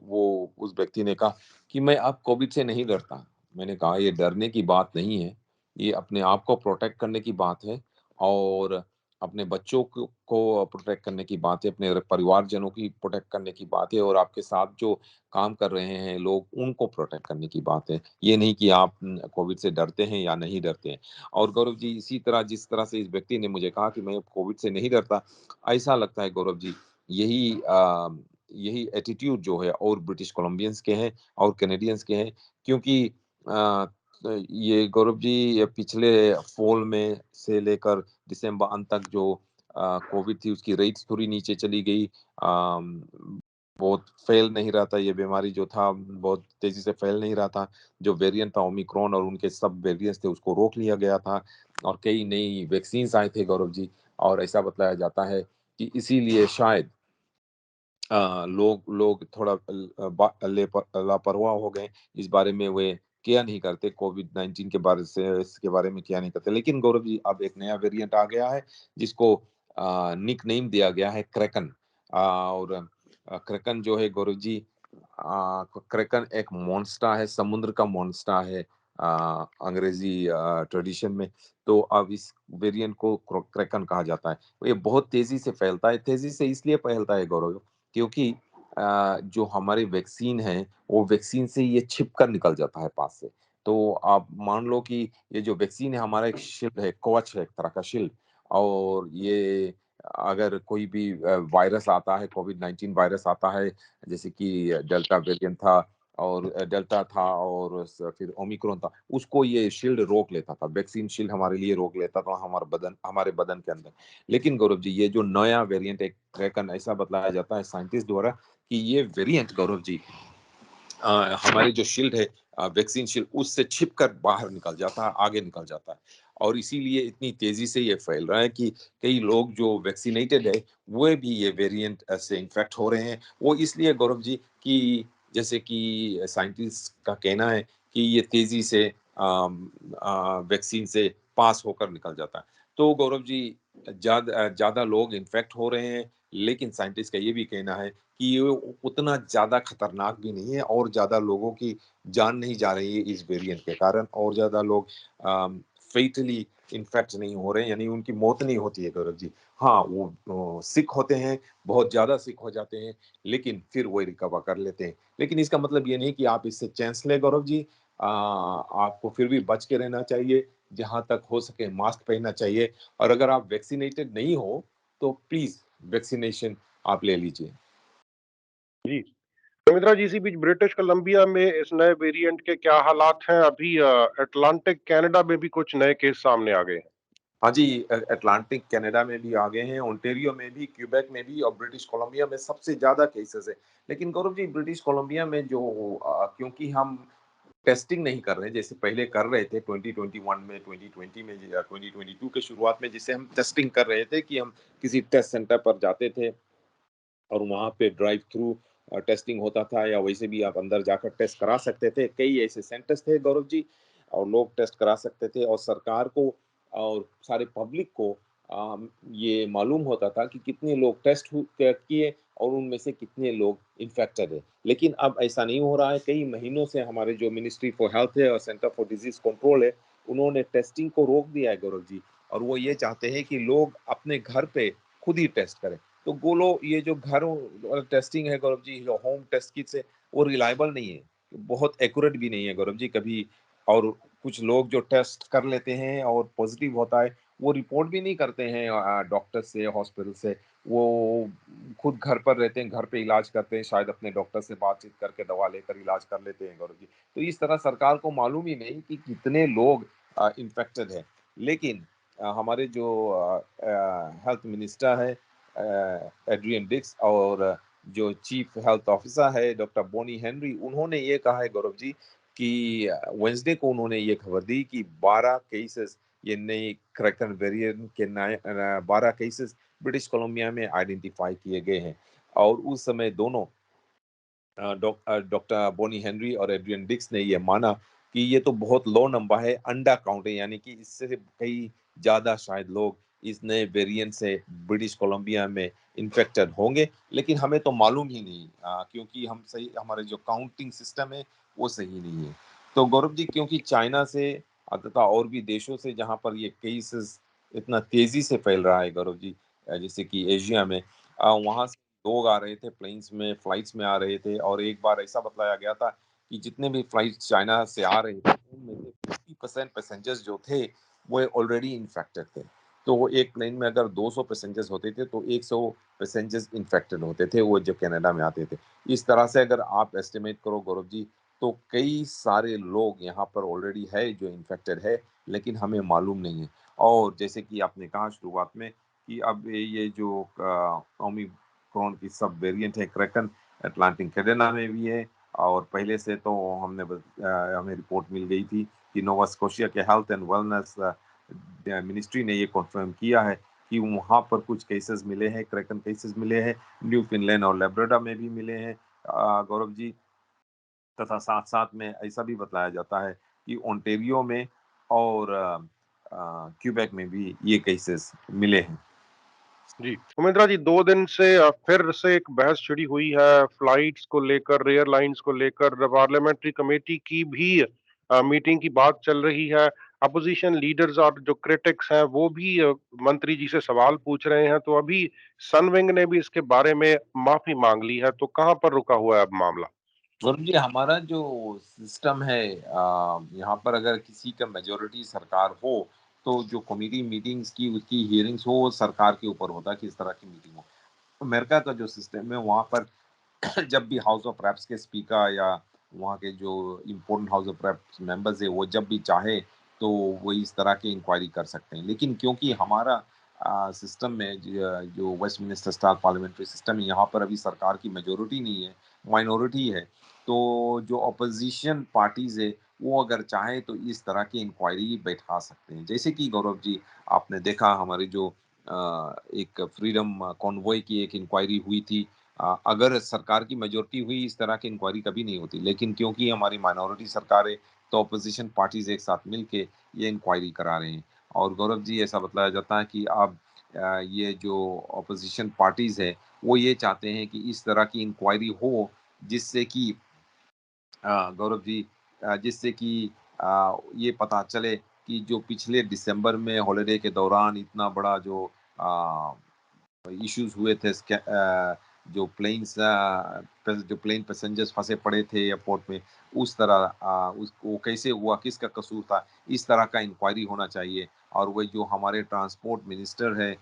वो उस व्यक्ति ने कहा कि मैं अब कोविड से नहीं डरता। मैंने कहा ये डरने की बात नहीं है, ये अपने आप को प्रोटेक्ट करने की बात है और अपने बच्चों को प्रोटेक्ट करने की बात है, अपने परिवारजनों की प्रोटेक्ट करने की बात है और आपके साथ जो काम कर रहे हैं लोग उनको प्रोटेक्ट करने की बात है। ये नहीं कि आप कोविड से डरते हैं या नहीं डरते हैं। और गौरव जी, इसी तरह जिस तरह से इस व्यक्ति ने मुझे कहा कि मैं कोविड से नहीं डरता, ऐसा लगता है गौरव जी, यही यही एटीट्यूड जो है और ब्रिटिश कोलंबियंस के हैं और कैनेडियंस के हैं। क्योंकि अ, ये गौरव जी, ये पिछले फॉल में से लेकर दिसंबर अंत तक जो कोविड थी उसकी रेट्स थोड़ी नीचे चली गई। बहुत फैल नहीं रहा था, ये बीमारी जो था बहुत तेजी से फैल नहीं रहा था। जो वेरिएंट था ओमिक्रॉन और उनके सब वेरिएंट्स थे उसको रोक लिया गया था और कई नई वैक्सीन्स आए थे गौरव जी। और ऐसा बताया जाता है कि इसीलिए शायद लोग लोग थोड़ा लापरवाह हो गए इस बारे में, वे केयर नहीं करते कोविड 19 के बारे से, इसके बारे में केयर नहीं करते। लेकिन गौरव जी, अब एक नया वेरिएंट आ गया है जिसको निक नेम दिया गया है क्रैकन। और क्रैकन जो है गौरव जी, क्रैकन एक मॉन्स्टर है, समुद्र का मॉन्स्टर है अंग्रेजी ट्रेडिशन में। तो अब इस वेरिएंट को क्रैकन कहा जाता है। ये बहुत तेजी से फैलता है, तेजी से इसलिए फैलता है गौरव क्योंकि जो हमारी वैक्सीन है वो वैक्सीन से ये छिप कर निकल जाता है पास से। तो आप मान लो कि ये जो वैक्सीन है हमारा एक शील्ड है, कवच है, एक तरह का शील्ड। और ये अगर कोई भी वायरस आता है, कोविड 19 वायरस आता है, जैसे कि डेल्टा वेरिएंट था और डेल्टा था और फिर ओमिक्रॉन था, उसको ये शील्ड रोक लेता था, वैक्सीन शील्ड हमारे लिए रोक लेता था हमारे बदन के अंदर। लेकिन गौरव जी, ये जो नया वेरिएंट है क्रैकन, ऐसा बतलाया जाता है साइंटिस्ट द्वारा कि ये वेरिएंट गौरव जी हमारे जो शील्ड है, वैक्सीन शील्ड, उससे छिप कर बाहर निकल जाता है, आगे निकल जाता है। और इसीलिए इतनी तेजी से ये फैल रहा है कि कई लोग जो वैक्सीनेटेड है वे भी ये वेरिएंट से इन्फेक्ट हो रहे हैं। वो इसलिए गौरव जी कि जैसे कि साइंटिस्ट का कहना है कि ये तेजी से वैक्सीन से पास होकर निकल जाता है। तो गौरव जी, ज्यादा ज्यादा लोग इन्फेक्ट हो रहे हैं, लेकिन साइंटिस्ट का ये भी कहना है कि ये उतना ज़्यादा खतरनाक भी नहीं है और ज़्यादा लोगों की जान नहीं जा रही है इस वेरिएंट के कारण, और ज़्यादा लोग फेटली इन्फेक्ट नहीं हो रहे हैं, यानी उनकी मौत नहीं होती है गौरव जी। हाँ, वो सिक होते हैं, बहुत ज़्यादा सिक हो जाते हैं, लेकिन फिर वो रिकवर कर लेते हैं। लेकिन इसका मतलब ये नहीं कि आप इससे चांस लें गौरव जी। आपको फिर भी बच के रहना चाहिए, जहाँ तक हो सके मास्क पहनना चाहिए। और अगर आप वैक्सीनेटेड नहीं हो तो प्लीज़ वैक्सीनेशन आप ले लीजिए। जी, सुमित्रा जी, इसी बीच ब्रिटिश कोलंबिया में इस नए वेरिएंट के क्या हालात हैं? अभी अटलांटिक कनाडा में भी कुछ नए केस सामने आ गए हैं। हाँ जी, अटलांटिक कनाडा में भी आ गए हैं, ओंटारियो में भी, क्यूबेक में भी और ब्रिटिश कोलंबिया में सबसे ज़्यादा केसेज़ है। लेकिन गौरव जी, ब्रिटिश कोलंबिया में जो क्योंकि हम टेस्टिंग नहीं कर रहे हैं, जैसे पहले कर रहे थे 2021 में, 2020 में या 2022 के शुरुआत में, जिसे हम टेस्टिंग कर रहे थे कि हम किसी टेस्ट सेंटर पर जाते थे और वहाँ पे ड्राइव थ्रू टेस्टिंग होता था, या वैसे भी आप अंदर जाकर टेस्ट करा सकते थे। कई ऐसे सेंटर्स थे गौरव जी, और लोग टेस्ट करा सकते थे, और सरकार को और सारे पब्लिक को ये मालूम होता था कि कितने लोग टेस्ट किए और उनमें से कितने लोग इन्फेक्टेड है। लेकिन अब ऐसा नहीं हो रहा है। कई महीनों से हमारे जो मिनिस्ट्री फॉर हेल्थ है और सेंटर फॉर डिजीज कंट्रोल है, उन्होंने टेस्टिंग को रोक दिया है गौरव जी, और वो ये चाहते हैं कि लोग अपने घर पे खुद ही टेस्ट करें। तो गोलो ये जो घर टेस्टिंग है गौरव जी, जो होम टेस्ट किट्स है, वो रिलायबल नहीं है, बहुत एक्यूरेट भी नहीं है गौरव जी कभी। और कुछ लोग जो टेस्ट कर लेते हैं और पॉजिटिव होता है, वो रिपोर्ट भी नहीं करते हैं डॉक्टर से, हॉस्पिटल से। वो खुद घर पर रहते हैं, घर पे इलाज करते हैं, शायद अपने डॉक्टर से बातचीत करके दवा लेकर इलाज कर लेते हैं गौरव जी। तो इस तरह सरकार को मालूम ही नहीं कि कितने लोग इन्फेक्टेड है। लेकिन हमारे जो हेल्थ मिनिस्टर है एड्रियन डिक्स, और जो चीफ हेल्थ ऑफिसर है डॉक्टर बोनी हेनरी, उन्होंने ये कहा है गौरव जी कि वेंसडे को उन्होंने ये खबर दी कि 12 केसेस, ये नए क्रैकन वेरिएंट के 12 केसेस ब्रिटिश कोलंबिया में आइडेंटिफाई किए गए हैं। और उस समय दोनों डॉक्टर बोनी हेनरी और एड्रियन डिक्स ने ये माना कि ये तो बहुत लो नंबर है, अंडर काउंट है, यानी कि इससे कई ज्यादा शायद लोग इस नए वेरिएंट से ब्रिटिश कोलंबिया में इन्फेक्टेड होंगे। लेकिन हमें तो मालूम ही नहीं, क्योंकि हम सही, हमारे जो काउंटिंग सिस्टम है वो सही नहीं है। तो गौरव जी, क्योंकि चाइना से तथा और भी देशों से जहां पर ये केसेस इतना तेजी से फैल रहा है गौरव जी, जैसे कि एशिया में, वहां से लोग आ रहे थे प्लेन्स में, फ्लाइट्स में आ रहे थे, और एक बार ऐसा बतलाया गया था कि जितने भी फ्लाइट चाइना से आ रहे थे, उनमें से 50% पैसेंजर्स जो थे वो ऑलरेडी इन्फेक्टेड थे। तो वो एक प्लेन में अगर 200 पैसेंजर्स होते थे तो 100 पैसेंजर्स इन्फेक्टेड होते थे, वो जो कनाडा में आते थे। इस तरह से अगर आप एस्टिमेट करो गौरव जी, तो कई सारे लोग यहाँ पर ऑलरेडी है जो इन्फेक्टेड है, लेकिन हमें मालूम नहीं है। और जैसे कि आपने कहा शुरुआत में कि अब ये जो ओमिक्रॉन की सब वेरिएंट है, क्रैकन अटलांटिक कैडेना में भी है, और पहले से तो हमें रिपोर्ट मिल गई थी कि नोवा स्कोशिया के हेल्थ एंड वेलनेस मिनिस्ट्री ने ये कॉन्फर्म किया है कि वहाँ पर कुछ केसेस मिले हैं, क्रैकन केसेस मिले हैं, न्यू फिनलैंड और लेब्राडोर में भी मिले हैं गौरव जी। तथा साथ साथ में ऐसा भी बतलाया जाता है कि ओंटारियो में और क्यूबेक में भी ये केसेस मिले हैं। जी, उमेंद्रा जी, 2 दिन से फिर से एक बहस छिड़ी हुई है फ्लाइट्स को लेकर, एयरलाइंस को लेकर। पार्लियामेंट्री कमेटी की भी मीटिंग की बात चल रही है। अपोजिशन लीडर्स और जो क्रिटिक्स हैं वो भी मंत्री जी से सवाल पूछ रहे हैं। तो अभी सनविंग ने भी इसके बारे में माफी मांग ली है। तो कहाँ पर रुका हुआ है अब मामला? वरुण जी, हमारा जो सिस्टम है, यहाँ पर अगर किसी का मेजोरिटी सरकार हो, तो जो कमेटी मीटिंग्स की उसकी हियरिंग्स हो, वो सरकार के ऊपर होता है कि इस तरह की मीटिंग हो। अमेरिका का जो सिस्टम है वहाँ पर जब भी हाउस ऑफ रैप्स के स्पीकर या वहाँ के जो important house of reps members है, वो जब भी चाहे तो वो इस तरह की इंक्वायरी कर सकते हैं। लेकिन क्योंकि हमारा सिस्टम में जो वेस्टमिनिस्टर स्टाइल पार्लियामेंट्री सिस्टम है, यहाँ पर अभी सरकार की मेजोरिटी नहीं है, माइनॉरिटी है। तो जो अपोजिशन पार्टीज है, वो अगर चाहे तो इस तरह की इंक्वायरी बैठा सकते हैं। जैसे कि गौरव जी, आपने देखा हमारी जो एक फ्रीडम कॉन्वॉय की एक इंक्वायरी हुई थी। अगर सरकार की मेजोरिटी हुई, इस तरह की इंक्वायरी कभी नहीं होती। लेकिन क्योंकि हमारी माइनॉरिटी सरकार है, तो अपोजिशन पार्टीज एक साथ मिलके ये इंक्वायरी करा रहे हैं। और गौरव जी, ऐसा बतलाया जाता है कि अब ये जो अपोजिशन पार्टीज है, वो ये चाहते हैं कि इस तरह की इंक्वायरी हो, जिससे कि गौरव जी, जिससे कि ये पता चले कि जो पिछले दिसंबर में हॉलिडे के दौरान इतना बड़ा जो इश्यूज हुए थे, जो प्लेन पैसेंजर्स फंसे पड़े थे एयरपोर्ट में, उस तरह वो कैसे हुआ, किसका कसूर था, इस तरह का इंक्वायरी होना चाहिए। और वही जो हमारे ट्रांसपोर्ट मिनिस्टर है,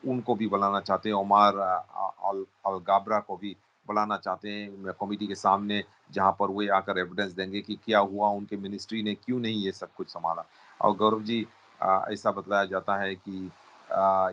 उनको भी बुलाना चाहते हैं, उमार अल अलगाब्रा को भी बुलाना चाहते हैं कमेटी के सामने, जहां पर वे आकर एविडेंस देंगे कि क्या हुआ, उनके मिनिस्ट्री ने क्यों नहीं ये सब कुछ संभाला। और गौरव जी, ऐसा बतलाया जाता है कि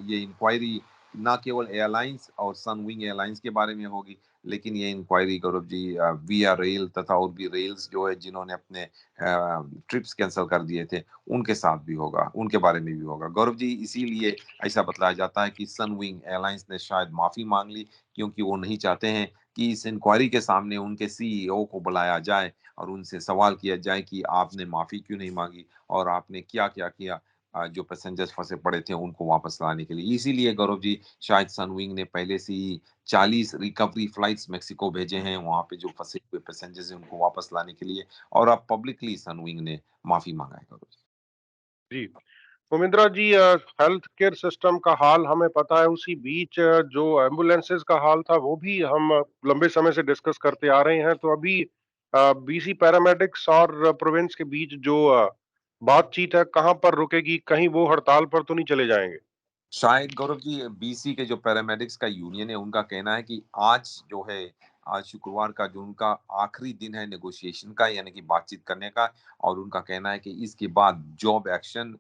ये इंक्वायरी ना केवल एयरलाइंस और सनविंग एयरलाइंस के बारे में होगी, लेकिन ये इंक्वायरी गौरव जी विया रेल तथा और भी रेल्स जो है जिन्होंने अपने ट्रिप्स कैंसिल कर दिए थे, उनके साथ भी होगा, उनके बारे में भी होगा गौरव जी। इसीलिए ऐसा बतलाया जाता है कि सनविंग एयरलाइंस ने शायद माफी मांग ली, क्योंकि वो नहीं चाहते हैं कि इस इंक्वायरी के सामने उनके सीईओ को बुलाया जाए और उनसे सवाल किया जाए कि आपने माफी क्यों नहीं मांगी और आपने क्या क्या किया जो पैसेंजर्स फंसे पड़े थे उनको वापस लाने के लिए। इसीलिए गौरव जी शायद सनविंग ने पहले से ही 40 रिकवरी फ्लाइट्स मेक्सिको भेजे हैं वहां पे जो फंसे हुए पैसेंजर्स हैं उनको वापस लाने के लिए, और अब पब्लिकली सनविंग ने माफी मांगा है गौरव जी। जी। उमिंद्रा जी, हेल्थ केयर सिस्टम का हाल हमें पता है, उसी बीच जो एम्बुलेंसेस का हाल था वो भी हम लंबे समय से डिस्कस करते आ रहे हैं। तो अभी बीसी पैरामेडिक्स और प्रोविंस के बीच जो बातचीत है कहाँ पर रुकेगी? कहीं वो हड़ताल पर तो नहीं चले जाएंगे? शायद गौरव जी बीसी के जो पैरामेडिक्स का यूनियन है उनका कहना है कि आज जो है, आज शुक्रवार का जो उनका आखिरी दिन है नेगोशिएशन का, यानी कि बातचीत करने का, और उनका कहना है कि इसके बाद जॉब एक्शन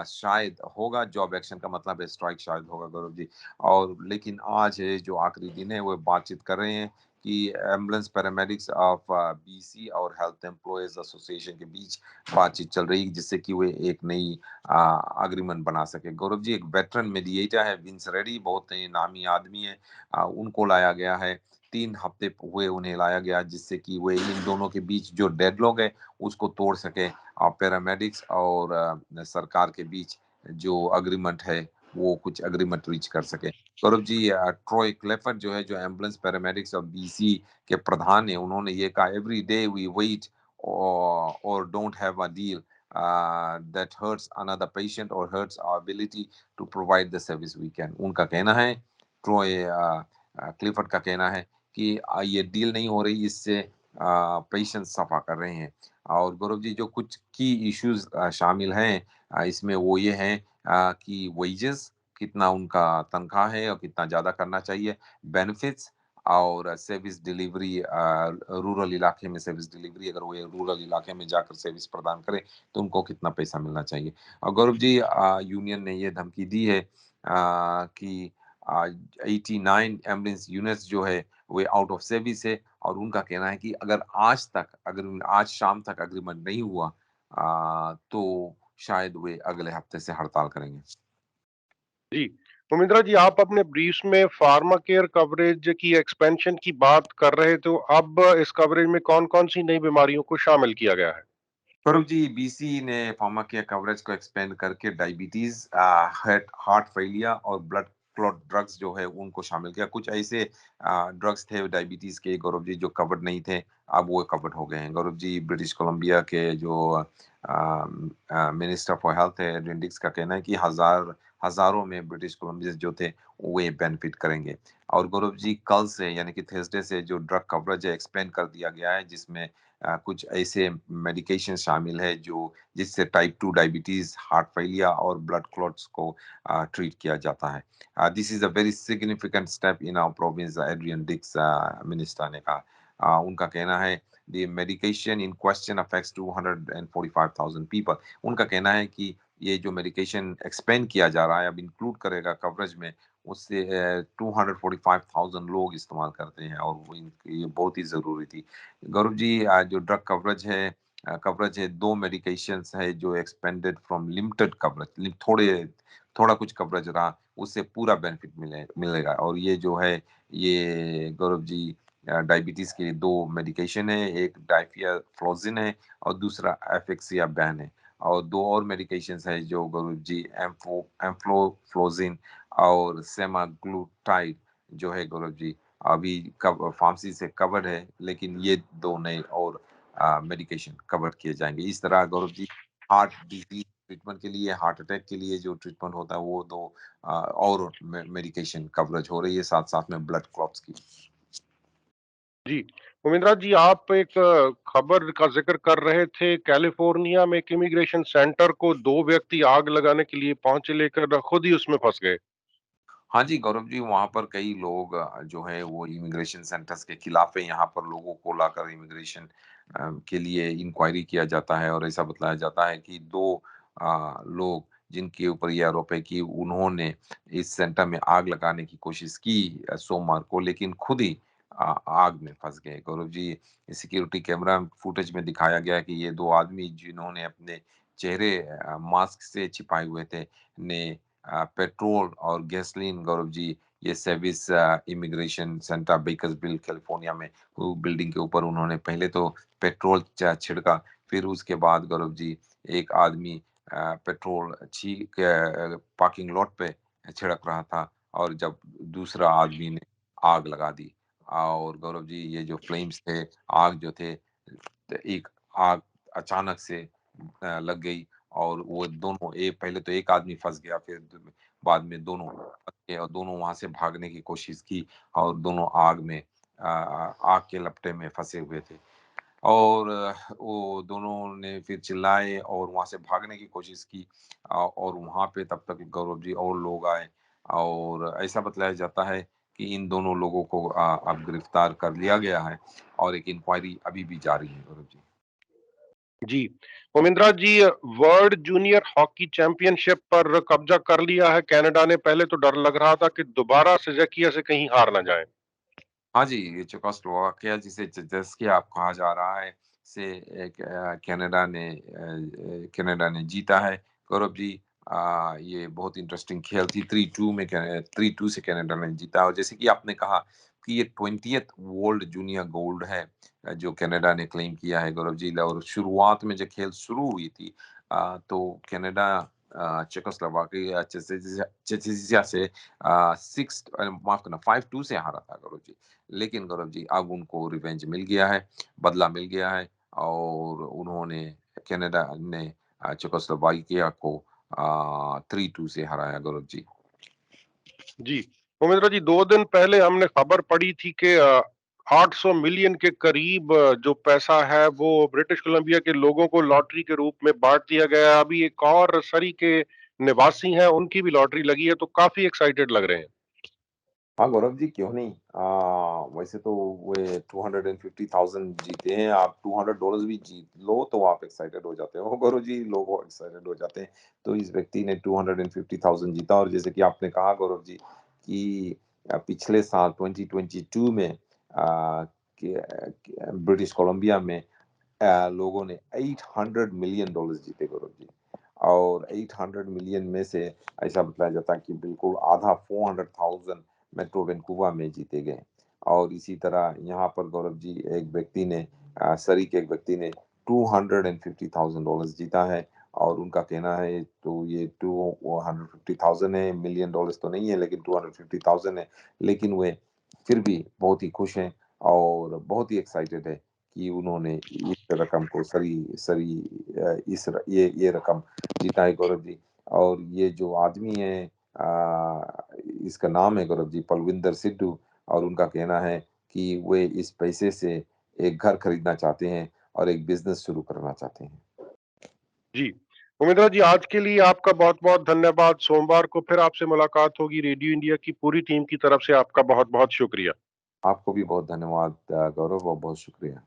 शायद होगा। जॉब एक्शन का मतलब है स्ट्राइक शायद होगा गौरव जी। और लेकिन आज है जो आखिरी दिन है वो बातचीत कर रहे हैं कि एम्बुलेंस पैरामेडिक्स ऑफ बीसी और हेल्थ एम्प्लॉयज एसोसिएशन के बीच बातचीत चल रही है जिससे कि वे एक नई अग्रीमेंट बना सके। गौरव जी एक वेटरन मीडिएटर है विंस रेड्डी, बहुत ही नामी आदमी है, उनको लाया गया है। 3 हफ्ते हुए उन्हें लाया गया जिससे कि वे इन दोनों के बीच जो डेडलॉक है उसको तोड़ सके और पैरामेडिक्स और सरकार के बीच जो अग्रीमेंट है वो कुछ अग्रीमेंट रीच कर सके। गौरव जी ट्रॉय क्लेफर्ड जो है, जो एम्बुलेंस पैरामेडिक्स और बीसी के प्रधान है, उन्होंने ये कहा एवरी डे वी वेट और don't have a deal that hurts another patient or hurts our ability to provide the service we can। उनका कहना है, ट्रॉय क्लिफर्ड का कहना है कि ये डील नहीं हो रही, इससे पेशेंट सफा कर रहे हैं। और गौरव जी जो कुछ की इश्यूज शामिल हैं इसमें वो ये हैं कि वेजेस कितना उनका तनख्वाह है और कितना ज्यादा करना चाहिए, बेनिफिट्स और सर्विस डिलीवरी, रूरल इलाके में सर्विस डिलीवरी, अगर वो रूरल इलाके में जाकर सर्विस प्रदान करें तो उनको कितना पैसा मिलना चाहिए। और गौरव जी यूनियन ने ये धमकी दी है कि 89 एम्बुलेंस यूनिट्स जो है वो आउट ऑफ सर्विस है, और उनका कहना है कि अगर आज शाम तक अग्रीमेंट नहीं हुआ तो शायद वे अगले हफ्ते से हड़ताल करेंगे। जी। उमिंद्रा जी, आप अपने ब्रीफ्स में फार्मा केयर कवरेज की एक्सपेंशन की बात कर रहे थे, तो अब इस कवरेज में कौन-कौन सी नई बीमारियों को शामिल किया गया है? स्वरूप जी बीसी ने फार्मा केयर कवरेज को एक्सपेंड करके डायबिटीज, हार्ट फेलियर और ब्लड क्लॉट ड्रग्स जो है उनको शामिल किया। कुछ ऐसे ड्रग्स थे डायबिटीज के गौरव जी जो कवर्ड नहीं थे, अब वो कवर्ड हो गए हैं गौरव जी। ब्रिटिश कोलंबिया के जो मिनिस्टर फॉर हेल्थ है एड्रिन का कहना है कि हजारों में ब्रिटिश कोलंबिया जो थे वे बेनिफिट करेंगे। और गौरव जी कल से यानी कि थर्सडे से जो ड्रग कवरेज है एक्सपेंड कर दिया गया है, जिसमें कुछ ऐसे मेडिकेशन शामिल है जो जिससे टाइप 2 डायबिटीज, हार्ट फेलियर और ब्लड क्लॉट्स को ट्रीट किया जाता है। This is a very significant step in our province, Adrian Dix minister ने कहा। उनका कहना है the medication in question affects 245,000 people। उनका कहना है कि ये जो मेडिकेशन एक्सपेंड किया जा रहा है अब इंक्लूड करेगा कवरेज में, उससे 245,000 लोग इस्तेमाल करते हैं और ये बहुत ही जरूरी थी। गौरव जी जो ड्रग कवरेज है, 2 मेडिकेशंस है जो एक्सपेंडेड फ्रॉम लिमिटेड कवरेज, थोड़ा कुछ कवरेज रहा उससे पूरा बेनिफिट मिलेगा। और ये जो है ये गौरव जी डायबिटीज के लिए 2 मेडिकेशन है, एक डाइफियाफ्लोजिन है और दूसरा एफेक्सिया बैन है। और 2 और मेडिकेशंस है जो गौरव जी एम्फ्लोफ्लोजिन और सेमाग्लूटाइड जो है गौरव जी अभी फार्मेसी से कवर्ड है, लेकिन ये 2 नए और मेडिकेशन कवर किए जाएंगे। इस तरह Gaurav ji heart disease treatment के लिए, हार्ट अटैक के लिए जो ट्रीटमेंट होता है वो 2 और मेडिकेशन कवरेज हो रही है, साथ साथ में ब्लड क्लॉट्स की। जी। उमिंद्रा जी, आप एक खबर का ज़िक्र कर रहे थे, कैलिफ़ोर्निया में एक इमिग्रेशन सेंटर को 2 व्यक्ति आग लगाने के लिए पहुँचे, लेकर खुद ही उसमें फँस गए। हाँ जी, गौरव जी, वहाँ पर कई लोग जो है वो इमिग्रेशन सेंटर्स के खिलाफ है। यहाँ पर लोगों को लाकर इमिग्रेशन के लिए इंक्वायरी किया जाता है और ऐसा बतलाया जाता है कि 2 लोग जिनके ऊपर ये आरोप है कि उन्होंने इस सेंटर में आग लगाने की कोशिश की सोमवार को, लेकिन खुद ही आग में फँस गए। Gaurav ji, security camera footage में दिखाया गया है कि ये 2 आदमी जिन्होंने अपने चेहरे मास्क से छिपाए हुए थे, ने पेट्रोल और गैसोलीन गौरव जी ये सर्विस इमिग्रेशन सेंटर बेकर्सविल कैलिफोर्निया में, वो बिल्डिंग के ऊपर उन्होंने पहले तो पेट्रोल छिड़का, फिर उसके बाद गौरव जी एक आदमी पेट्रोल पार्किंग लॉट पे छिड़क रहा था, और जब दूसरा आदमी ने आग लगा दी। और गौरव जी ये जो फ्लेम्स थे, आग जो थे, एक आग अचानक से लग गई, और वो दोनों, एक पहले तो एक आदमी फंस गया, फिर बाद में दोनों फंस गए, और दोनों वहां से भागने की कोशिश की, और दोनों आग में आग के लपटे में फंसे हुए थे। और वो दोनों ने फिर चिल्लाए और वहां से भागने की कोशिश की, और वहां पे तब तक गौरव जी और लोग आए, और ऐसा बतलाया जाता है कि इन दोनों लोगों को अब गिरफ्तार कर लिया गया है, और एक इंक्वायरी अभी भी जारी है गौरव जी। जी, उमेंद्रा जी, वर्ल्ड जूनियर हॉकी चैंपियनशिप पर कब्जा कर लिया है कनाडा ने। पहले तो डर लग रहा था कि दोबारा सेज़किया से कहीं हार ना जाए। हाँ जी, ये चेकोस्लोवाकिया जिसे ज़ेज़किया अब कहा जा रहा है, से कनाडा ने जीता है गौरव जी। ये बहुत इंटरेस्टिंग खेल थी। 3-2 से कनाडा ने जीता, और जैसे कि आपने कहा कि ये 20th वर्ल्ड जूनियर गोल्ड है, जो कनाडा ने क्लेम किया है गौरव जी। और शुरुआत में जब खेल शुरू हुई थी, तो कनाडा चेकोस्लोवाकिया चेचिज़िया से 5-2 से हारा था गौरव जी। लेकिन गौरव जी अब उनको रिवेंज मिल गया है, बदला मिल गया है, और उन्होंने, कनाडा ने चेकोस्लोवाकिया को 3-2 से हराया गौरव जी। जी, उमेंद्रा जी, 2 दिन पहले हमने खबर पड़ी थी कि 800 मिलियन के करीब जो पैसा है वो ब्रिटिश कोलंबिया के लोगों को लॉटरी के रूप में बाँट दिया गया है। अभी एक और सरी के निवासी हैं, उनकी भी लॉटरी लगी है, तो काफ़ी एक्साइटेड लग रहे हैं। हाँ गौरव जी, क्यों नहीं। वैसे तो वे 250,000 जीते हैं, आप $200 भी जीत लो तो आप एक्साइटेड हो जाते हो गौरव जी, लोग एक्साइटेड हो जाते हैं। तो इस व्यक्ति ने 250,000 जीता, और जैसे कि आपने कहा गौरव जी कि पिछले साल 2022 में ब्रिटिश कोलंबिया में लोगों ने $800 मिलियन जीते गौरव जी। और 800 मिलियन में से ऐसा बताया जाता है कि बिल्कुल आधा 400,000 मेट्रो वैंकूवर में जीते गए। और इसी तरह यहाँ पर गौरव जी एक व्यक्ति ने, सरी के एक व्यक्ति ने $250,000 जीता है, और उनका कहना है, तो ये 250,000 है, मिलियन डॉलर्स तो नहीं है, लेकिन 250,000 है। लेकिन वे फिर भी बहुत ही खुश हैं, और बहुत ही एक्साइटेड है कि उन्होंने इस रकम को सरी सरी ये रकम जीता है गौरव जी। और ये जो आदमी है, इसका नाम है गौरव जी पलविंदर सिद्धू, और उनका कहना है कि वे इस पैसे से एक घर खरीदना चाहते हैं, और एक बिजनेस शुरू करना चाहते हैं। जी, उमेंद्रा जी, आज के लिए आपका बहुत-बहुत धन्यवाद। सोमवार को फिर आपसे मुलाकात होगी। रेडियो इंडिया की पूरी टीम की तरफ से आपका बहुत-बहुत शुक्रिया। आपको भी बहुत धन्यवाद गौरव, और बहुत शुक्रिया।